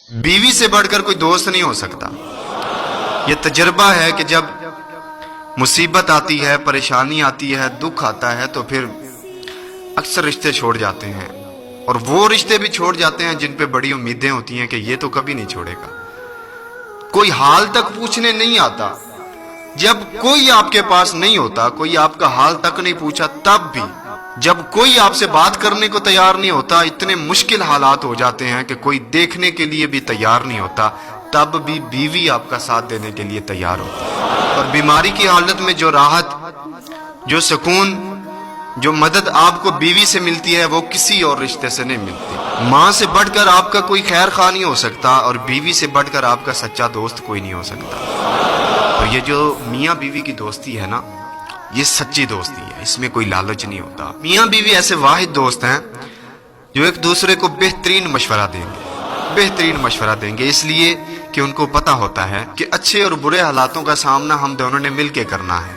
بیوی سے بڑھ کر کوئی دوست نہیں ہو سکتا۔ یہ تجربہ ہے کہ جب مصیبت آتی ہے، پریشانی آتی ہے، دکھ آتا ہے، تو پھر اکثر رشتے چھوڑ جاتے ہیں، اور وہ رشتے بھی چھوڑ جاتے ہیں جن پہ بڑی امیدیں ہوتی ہیں کہ یہ تو کبھی نہیں چھوڑے گا۔ کوئی حال تک پوچھنے نہیں آتا، جب کوئی آپ کے پاس نہیں ہوتا، کوئی آپ کا حال تک نہیں پوچھا، تب بھی جب کوئی آپ سے بات کرنے کو تیار نہیں ہوتا، اتنے مشکل حالات ہو جاتے ہیں کہ کوئی دیکھنے کے لیے بھی تیار نہیں ہوتا، تب بھی بیوی آپ کا ساتھ دینے کے لیے تیار ہوتی ہے۔ اور بیماری کی حالت میں جو راحت، جو سکون، جو مدد آپ کو بیوی سے ملتی ہے، وہ کسی اور رشتے سے نہیں ملتی۔ ماں سے بڑھ کر آپ کا کوئی خیر خواہ نہیں ہو سکتا، اور بیوی سے بڑھ کر آپ کا سچا دوست کوئی نہیں ہو سکتا۔ اور یہ جو میاں بیوی کی دوستی ہے نا، یہ سچی دوستی ہے، اس میں کوئی لالچ نہیں ہوتا۔ میاں بیوی ایسے واحد دوست ہیں جو ایک دوسرے کو بہترین مشورہ دیں گے، بہترین مشورہ دیں گے، اس لیے کہ ان کو پتہ ہوتا ہے کہ اچھے اور برے حالاتوں کا سامنا ہم دونوں نے مل کے کرنا ہے۔